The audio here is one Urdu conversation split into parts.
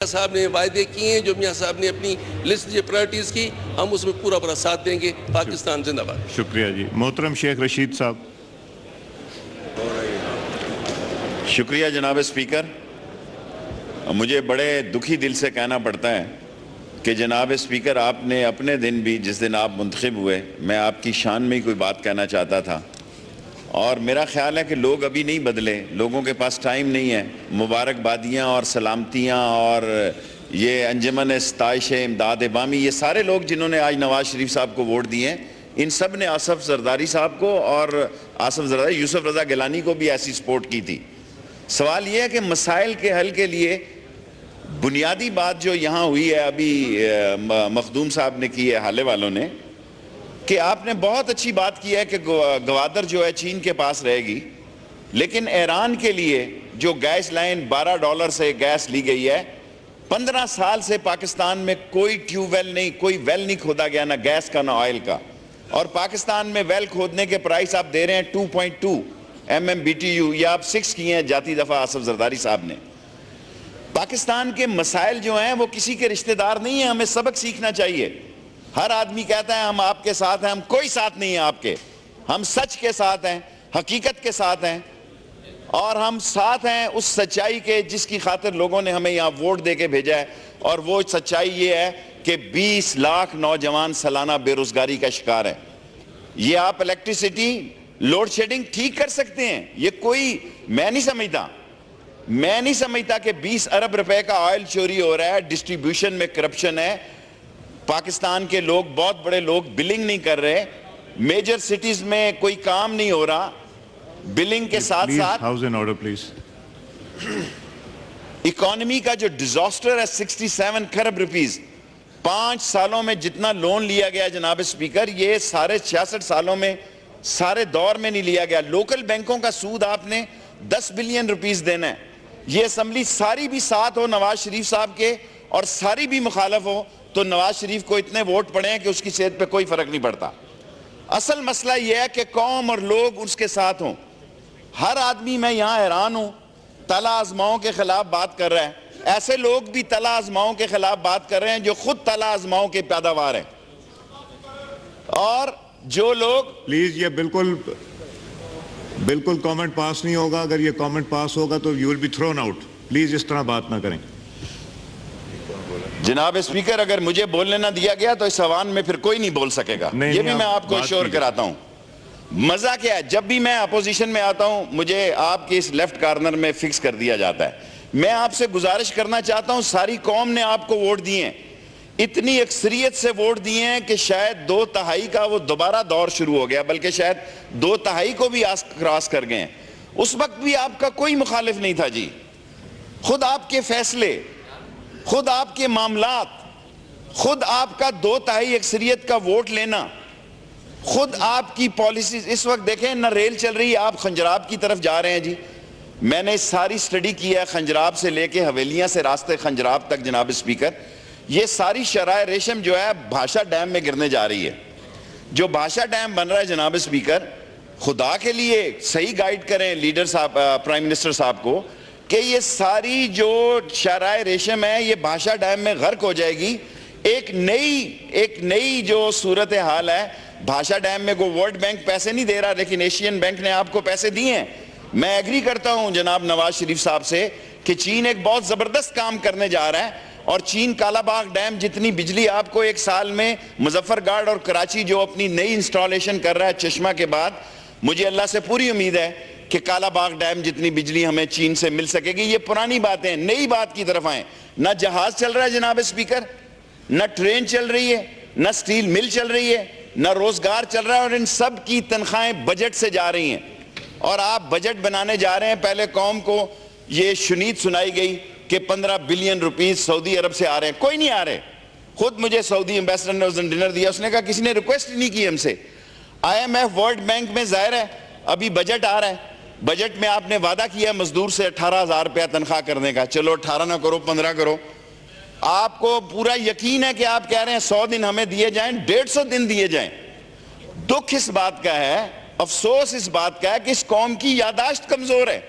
صاحب نے وعدے کیے ہیں، جو میاں صاحب نے اپنی لسٹ جو پرائرٹیز کی، ہم اس میں پورا ساتھ دیں گے۔ پاکستان زندہ باد۔ شکریہ جی۔ محترم شیخ رشید صاحب۔ شکریہ جناب اسپیکر۔ مجھے بڑے دکھی دل سے کہنا پڑتا ہے کہ جناب اسپیکر آپ نے اپنے دن بھی، جس دن آپ منتخب ہوئے، میں آپ کی شان میں ہی کوئی بات کہنا چاہتا تھا، اور میرا خیال ہے کہ لوگ ابھی نہیں بدلے، لوگوں کے پاس ٹائم نہیں ہے۔ مبارکبادیاں اور سلامتیاں اور یہ انجمن ستائش امداد بامی، یہ سارے لوگ جنہوں نے آج نواز شریف صاحب کو ووٹ دیے ہیں، ان سب نے آصف زرداری صاحب کو اور آصف زرداری یوسف رضا گیلانی کو بھی ایسی سپورٹ کی تھی۔ سوال یہ ہے کہ مسائل کے حل کے لیے بنیادی بات جو یہاں ہوئی ہے، ابھی مخدوم صاحب نے کی ہے، حالے والوں نے، کہ آپ نے بہت اچھی بات کی ہے کہ گوادر جو ہے چین کے پاس رہے گی، لیکن ایران کے لیے جو گیس لائن $12 سے گیس لی گئی ہے، 15 سال سے پاکستان میں کوئی ٹیوب ویل نہیں، کوئی ویل نہیں کھودا گیا، نہ گیس کا نہ آئل کا، اور پاکستان میں ویل کھودنے کے پرائس آپ دے رہے ہیں 2.2 MMBTU، یہ آپ 6 کیے ہیں جاتی دفعہ آصف زرداری صاحب نے۔ پاکستان کے مسائل جو ہیں وہ کسی کے رشتہ دار نہیں ہیں، ہمیں سبق سیکھنا چاہیے۔ ہر آدمی کہتا ہے ہم آپ کے ساتھ ہیں، ہم کوئی ساتھ نہیں ہیں آپ کے، ہم سچ کے ساتھ ہیں، حقیقت کے ساتھ ہیں، اور ہم ساتھ ہیں اس سچائی کے جس کی خاطر لوگوں نے ہمیں یہاں ووٹ دے کے بھیجا ہے، اور وہ سچائی یہ ہے کہ 20 لاکھ نوجوان سالانہ بے روزگاری کا شکار ہیں۔ یہ آپ الیکٹریسٹی لوڈ شیڈنگ ٹھیک کر سکتے ہیں، یہ کوئی میں نہیں سمجھتا کہ 20 ارب روپے کا آئل چوری ہو رہا ہے، ڈسٹریبیوشن میں کرپشن ہے، پاکستان کے لوگ، بہت بڑے لوگ بلنگ نہیں کر رہے، میجر سٹیز میں کوئی کام نہیں ہو رہا، بلنگ کے ساتھ ساتھ house in order please. Economy کا جو ڈیزاسٹر ہے 67 کھرب روپیز، 5 سالوں میں جتنا لون لیا گیا جناب اسپیکر، یہ سارے 66 سالوں میں سارے دور میں نہیں لیا گیا۔ لوکل بینکوں کا سود آپ نے 10 بلین روپیز دینا ہے۔ یہ اسمبلی ساری بھی ساتھ ہو نواز شریف صاحب کے اور ساری بھی مخالف ہو تو نواز شریف کو اتنے ووٹ پڑے ہیں کہ اس کی صحت پہ کوئی فرق نہیں پڑتا۔ اصل مسئلہ یہ ہے کہ قوم اور لوگ اس کے ساتھ ہوں۔ ہر آدمی، میں یہاں حیران ہوں، تلا آزماؤں کے خلاف بات کر رہا ہے، ایسے لوگ بھی تلا آزماؤں کے خلاف بات کر رہے ہیں جو خود تلا آزماؤں کے پیداوار ہیں، اور جو لوگ پلیز یہ بالکل کامنٹ پاس نہیں ہوگا، اگر یہ کامنٹ پاس ہوگا تو you will be thrown out. Please اس طرح بات نہ کریں۔ جناب اسپیکر، اگر مجھے بولنے نہ دیا گیا تو اس ایوان میں پھر کوئی نہیں بول سکے گا، یہ بھی میں آپ کو ایشور کراتا ہوں۔ مزہ کیا ہے، جب بھی میں اپوزیشن میں آتا ہوں مجھے آپ کے اس لیفٹ کارنر میں فکس کر دیا جاتا ہے۔ میں آپ سے گزارش کرنا چاہتا ہوں، ساری قوم نے آپ کو ووٹ دیے ہیں، اتنی اکثریت سے ووٹ دیے ہیں کہ شاید 2/3 کا وہ دوبارہ دور شروع ہو گیا، بلکہ شاید 2/3 کو بھی کراس کر گئے ہیں۔ اس وقت بھی آپ کا کوئی مخالف نہیں تھا جی، خود آپ کے فیصلے، خود آپ کے معاملات، خود آپ کا 2/3 اکثریت کا ووٹ لینا، خود آپ کی پالیسیز۔ اس وقت دیکھیں نہ ریل چل رہی ہے، آپ خنجراب کی طرف جا رہے ہیں جی، میں نے ساری سٹڈی کی ہے، خنجراب سے لے کے حویلیاں سے راستے خنجراب تک جناب اسپیکر، یہ ساری شرائع ریشم جو ہے بھاشا ڈیم میں گرنے جا رہی ہے۔ جو بھاشا ڈیم بن رہا ہے جناب اسپیکر، خدا کے لیے صحیح گائیڈ کریں لیڈر صاحب، پرائم منسٹر صاحب کو، کہ یہ ساری جو شرائع ریشم ہے یہ بھاشا ڈیم میں غرق ہو جائے گی۔ ایک نئی جو صورتحال ہے، بھاشا ڈیم میں کوئی ورلڈ بینک پیسے نہیں دے رہا، لیکن ایشین بینک نے آپ کو پیسے دیے ہیں۔ میں ایگری کرتا ہوں جناب نواز شریف صاحب سے کہ چین ایک بہت زبردست کام کرنے جا رہا ہے، اور چین کالا باغ ڈیم جتنی بجلی آپ کو ایک سال میں، مظفر گڑھ اور کراچی جو اپنی نئی انسٹالیشن کر رہا ہے چشمہ کے بعد، مجھے اللہ سے پوری امید ہے کہ کالا باغ ڈیم جتنی بجلی ہمیں چین سے مل سکے گی۔ یہ پرانی باتیں، نئی بات کی طرف آئیں۔ نہ جہاز چل رہا ہے جناب اسپیکر، نہ ٹرین چل رہی ہے، نہ سٹیل مل چل رہی ہے، نہ روزگار چل رہا ہے، اور ان سب کی تنخواہیں بجٹ سے جا رہی ہیں، اور آپ بجٹ بنانے جا رہے ہیں۔ پہلے قوم کو یہ شنید سنائی گئی کہ 15 بلین روپیز سعودی عرب سے آ رہے ہیں، کوئی نہیں آ رہے۔ خود مجھے سعودی ایمبیسڈر نے اس دن ڈنر دیا، اس نے کہا کسی نے ریکویسٹ نہیں کی ہم سے۔ IMF ورلڈ بینک میں ظاہر ہے ابھی بجٹ آ رہا ہے، بجٹ میں آپ نے وعدہ کیا مزدور سے 18,000 روپیہ تنخواہ کرنے کا، چلو 18 نہ کرو 15 کرو۔ آپ کو پورا یقین ہے کہ آپ کہہ رہے ہیں 100 دن ہمیں دیے جائیں، 150 دن دیے جائیں۔ دکھ اس بات کا ہے، افسوس اس بات کا ہے کہ اس قوم کی یادداشت کمزور ہے۔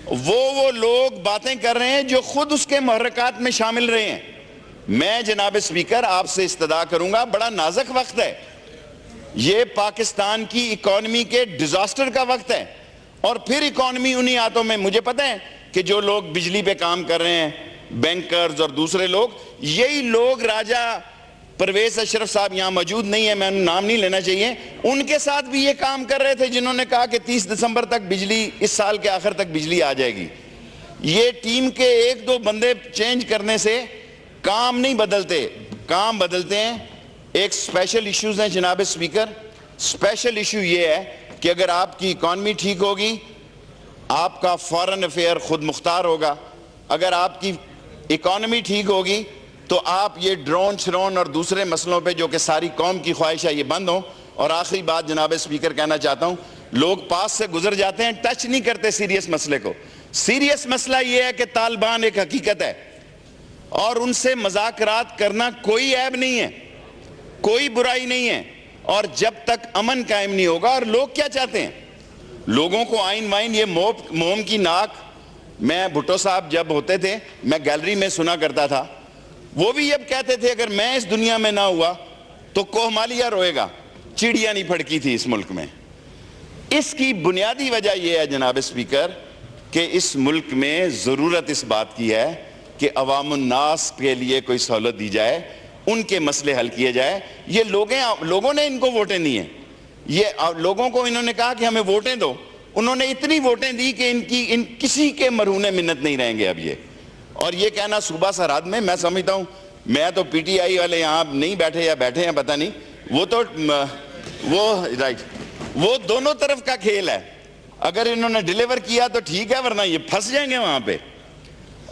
وہ لوگ باتیں کر رہے ہیں جو خود اس کے محرکات میں شامل رہے ہیں. میں جناب اسپیکر آپ سے استدعا کروں گا, بڑا نازک وقت ہے یہ, پاکستان کی اکانومی کے ڈیزاسٹر کا وقت ہے. اور پھر اکانومی انہی ہاتھوں میں, مجھے پتہ ہے کہ جو لوگ بجلی پہ کام کر رہے ہیں, بینکرز اور دوسرے لوگ, یہی لوگ, راجہ پرویز اشرف صاحب یہاں موجود نہیں ہیں, میں نام نہیں لینا چاہیے, ان کے ساتھ بھی یہ کام کر رہے تھے جنہوں نے کہا کہ 30 دسمبر تک بجلی, اس سال کے آخر تک بجلی آ جائے گی. یہ ٹیم کے ایک دو بندے چینج کرنے سے کام نہیں بدلتے, کام بدلتے ہیں. ایک سپیشل ایشوز ہیں جناب اسپیکر. سپیشل ایشو یہ ہے کہ اگر آپ کی اکانومی ٹھیک ہوگی, آپ کا فارن افیئر خود مختار ہوگا. اگر آپ کی اکانومی ٹھیک ہوگی تو آپ یہ ڈرون شرون اور دوسرے مسئلوں پہ جو کہ ساری قوم کی خواہش ہے یہ بند ہوں. اور آخری بات جناب اسپیکر کہنا چاہتا ہوں, لوگ پاس سے گزر جاتے ہیں, ٹچ نہیں کرتے سیریس مسئلے کو. سیریس مسئلہ یہ ہے کہ طالبان ایک حقیقت ہے اور ان سے مذاکرات کرنا کوئی عیب نہیں ہے, کوئی برائی نہیں ہے. اور جب تک امن قائم نہیں ہوگا, اور لوگ کیا چاہتے ہیں, لوگوں کو آئین وائن, یہ موم کی ناک. میں بھٹو صاحب جب ہوتے تھے میں گیلری میں سنا کرتا تھا, وہ بھی اب کہتے تھے اگر میں اس دنیا میں نہ ہوا تو کوہمالیہ روئے گا, چڑیا نہیں پھڑکی تھی اس ملک میں. اس کی بنیادی وجہ یہ ہے جناب اسپیکر کہ اس ملک میں ضرورت اس بات کی ہے کہ عوام الناس کے لیے کوئی سہولت دی جائے, ان کے مسئلے حل کیے جائے. یہ لوگوں نے ان کو ووٹیں دی ہیں, یہ لوگوں کو انہوں نے کہا کہ ہمیں ووٹیں دو, انہوں نے اتنی ووٹیں دی کہ ان کسی کے مرہون منت نہیں رہیں گے اب یہ. اور یہ کہنا صوبہ سرحد میں سمجھتا ہوں, میں تو پی ٹی آئی والے یہاں نہیں بیٹھے یا بیٹھے ہیں پتہ نہیں, وہ تو وہ دونوں طرف کا کھیل ہے. اگر انہوں نے ڈیلیور کیا تو ٹھیک ہے, ورنہ یہ پھنس جائیں گے وہاں پہ.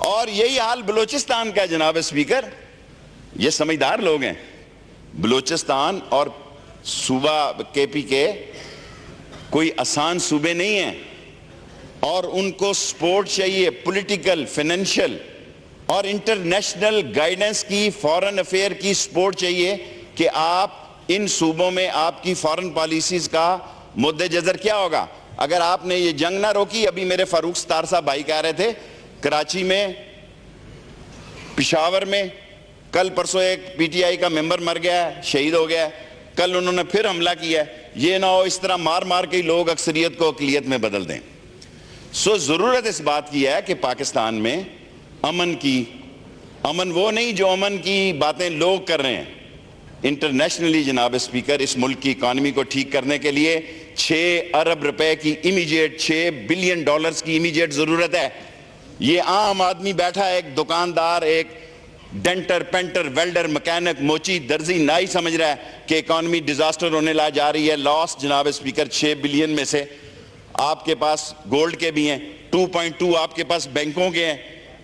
اور یہی حال بلوچستان کا ہے جناب اسپیکر. یہ سمجھدار لوگ ہیں, بلوچستان اور صوبہ کے پی کے کوئی آسان صوبے نہیں ہیں, اور ان کو سپورٹ چاہیے, پولیٹیکل, فائنینشل اور انٹرنیشنل گائیڈنس کی, فارن افیئر کی سپورٹ چاہیے کہ آپ ان صوبوں میں آپ کی فارن پالیسیز کا مد جزر کیا ہوگا. اگر آپ نے یہ جنگ نہ روکی, ابھی میرے فاروق ستار صاحب بھائی کہہ رہے تھے کراچی میں, پشاور میں, کل پرسوں ایک پی ٹی آئی کا ممبر مر گیا ہے, شہید ہو گیا ہے, کل انہوں نے پھر حملہ کیا ہے. یہ نہ ہو اس طرح مار مار کے لوگ اکثریت کو اقلیت میں بدل دیں. ضرورت اس بات کی ہے کہ پاکستان میں امن وہ نہیں جو امن کی باتیں لوگ کر رہے ہیں. انٹرنیشنلی جناب اسپیکر اس ملک کی اکانومی کو ٹھیک کرنے کے لیے 6 ارب روپے کی امیجیٹ, 6 بلین ڈالرز کی امیجیٹ ضرورت ہے. یہ عام آدمی بیٹھا ہے, ایک دکاندار, ایک ڈینٹر, پینٹر, ویلڈر, مکینک, موچی, درزی, نائی سمجھ رہا ہے کہ اکانومی ڈیزاسٹر ہونے لا جا رہی ہے. لاس جناب اسپیکر 6 بلین میں سے آپ کے پاس گولڈ کے بھی ہیں, 2.2 آپ کے پاس بینکوں کے ہیں.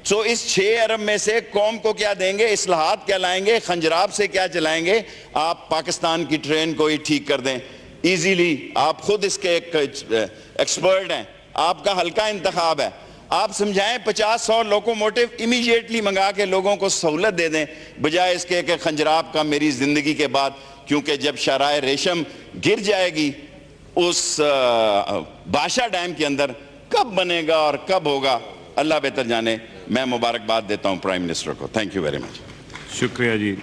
اس 6 ارب میں سے قوم کو کیا دیں گے, اصلاحات کیا لائیں گے, خنجراب سے کیا چلائیں گے. آپ پاکستان کی ٹرین کو ہی ٹھیک کر دیں ایزیلی, آپ خود اس کے ایک ایکسپرٹ ہیں, آپ کا ہلکا انتخاب ہے. آپ سمجھائیں 50-100 لوکوموٹیو امیجیٹلی منگا کے لوگوں کو سہولت دے دیں, بجائے اس کے کہ خنجراب کا میری زندگی کے بعد, کیونکہ جب شاہراہ ریشم گر جائے گی اس بادشاہ ڈیم کے اندر, کب بنے گا اور کب ہوگا اللہ بہتر جانے. میں مبارکباد دیتا ہوں پرائم منسٹر کو. Thank you very much. شکریہ جی.